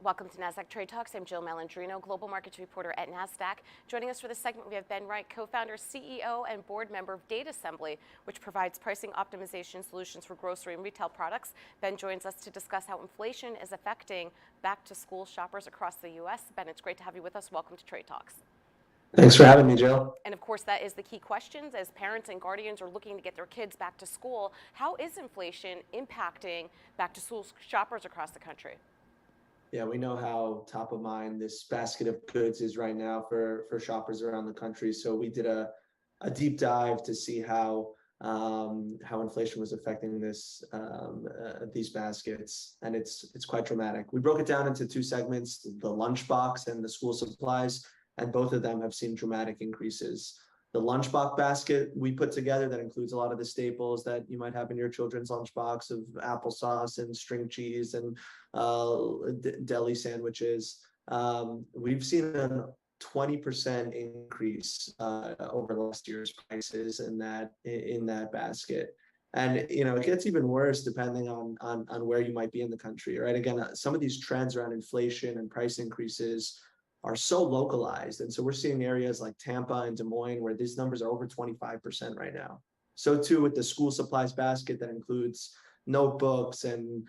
Welcome to Nasdaq Trade Talks. I'm Jill Malandrino, Global Markets Reporter at Nasdaq. Joining us for this segment, we have Ben Reich, co-founder, CEO, and board member of Datasembly, which provides pricing optimization solutions for grocery and retail products. Ben joins us to discuss how inflation is affecting back-to-school shoppers across the U.S. Ben, it's great to have you with us. Welcome to Trade Talks. Thanks for having me, Jill. And of course, that is the key questions as parents and guardians are looking to get their kids back to school. How is inflation impacting back-to-school shoppers across the country? Yeah, we know how top of mind this basket of goods is right now for shoppers around the country. So we did a deep dive to see how inflation was affecting these baskets, and it's quite dramatic. We broke it down into two segments: the lunchbox and the school supplies, and both of them have seen dramatic increases. The lunchbox basket we put together that includes a lot of the staples that you might have in your children's lunchbox of applesauce and string cheese and deli sandwiches. We've seen a 20% increase over last year's prices in that basket. And it gets even worse depending on where you might be in the country, right? Again, some of these trends around inflation and price increases are so localized. And so we're seeing areas like Tampa and Des Moines where these numbers are over 25% right now. So too with the school supplies basket that includes notebooks and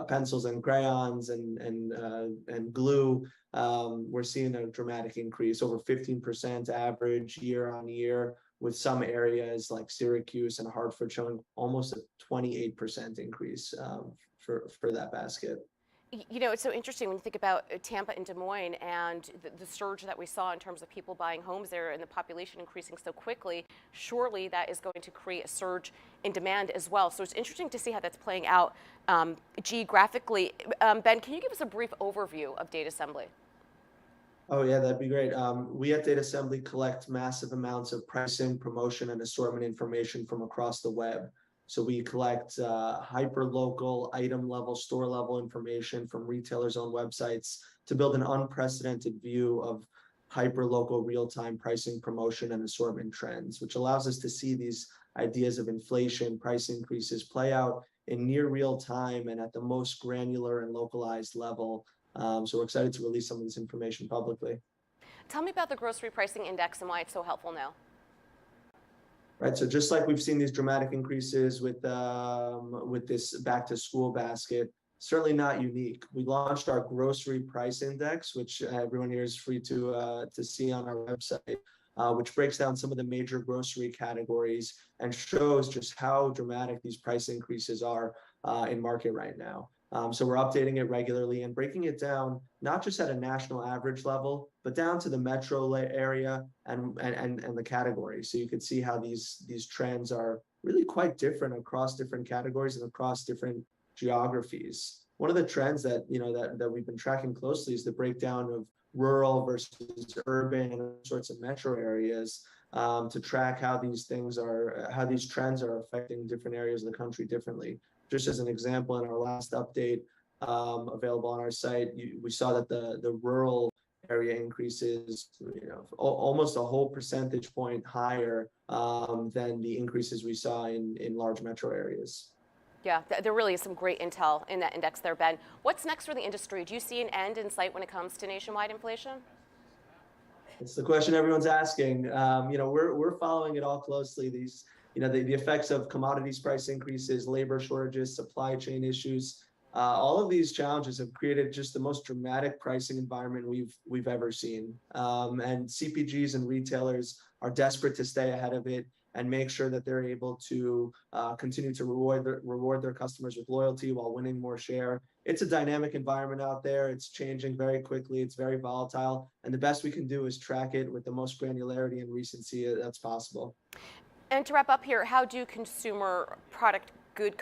pencils and crayons and glue. We're seeing a dramatic increase, over 15% average year on year, with some areas like Syracuse and Hartford showing almost a 28% increase for that basket. It's so interesting when you think about Tampa and Des Moines and the surge that we saw in terms of people buying homes there and the population increasing so quickly. Surely that is going to create a surge in demand as well. So it's interesting to see how that's playing out geographically. Ben, can you give us a brief overview of Datasembly? Oh yeah, that'd be great. We at Datasembly collect massive amounts of pricing, promotion, and assortment information from across the web. So we collect hyper-local, item-level, store-level information from retailers' own websites to build an unprecedented view of hyper-local, real-time pricing, promotion, and assortment trends, which allows us to see these ideas of inflation, price increases play out in near real time and at the most granular and localized level. So we're excited to release some of this information publicly. Tell me about the grocery pricing index and why it's so helpful now. Right, so just like we've seen these dramatic increases with this back to school basket, certainly not unique. We launched our grocery price index, which everyone here is free to see on our website, which breaks down some of the major grocery categories and shows just how dramatic these price increases are in market right now. So we're updating it regularly and breaking it down, not just at a national average level, but down to the metro area and the category. So you can see how these trends are really quite different across different categories and across different geographies. One of the trends that we've been tracking closely is the breakdown of rural versus urban and sorts of metro areas to track how these trends are affecting different areas of the country differently. Just as an example, in our last update available on our site, we saw that the rural area increases, almost a whole percentage point higher than the increases we saw in large metro areas. Yeah, there really is some great intel in that index there, Ben. What's next for the industry? Do you see an end in sight when it comes to nationwide inflation? It's the question everyone's asking. We're following it all closely. The effects of commodities price increases, labor shortages, supply chain issues, all of these challenges have created just the most dramatic pricing environment we've ever seen. And CPGs and retailers are desperate to stay ahead of it and make sure that they're able to continue to reward their customers with loyalty while winning more share. It's a dynamic environment out there. It's changing very quickly. It's very volatile. And the best we can do is track it with the most granularity and recency that's possible. And to wrap up here, how do consumer packaged good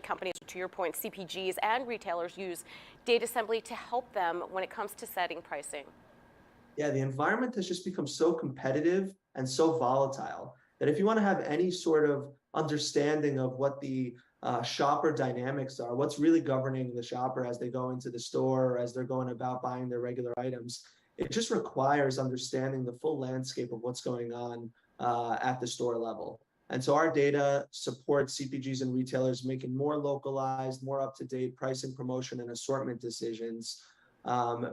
companies, to your point, CPGs and retailers use Datasembly to help them when it comes to setting pricing? Yeah, the environment has just become so competitive and so volatile that if you want to have any sort of understanding of what the shopper dynamics are, what's really governing the shopper as they go into the store or as they're going about buying their regular items, it just requires understanding the full landscape of what's going on at the store level. And so our data supports CPGs and retailers making more localized, more up-to-date pricing, promotion, and assortment decisions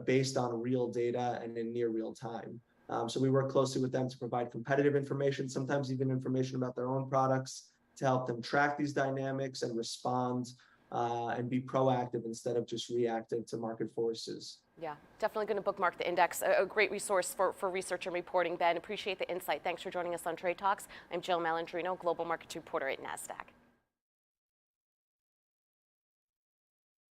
based on real data and in near real time. So we work closely with them to provide competitive information, sometimes even information about their own products, to help them track these dynamics and respond and be proactive instead of just reactive to market forces. Yeah, definitely going to bookmark the index. A great resource for research and reporting. Ben, appreciate the insight. Thanks for joining us on Trade Talks. I'm Jill Malandrino, Global Markets Reporter at Nasdaq.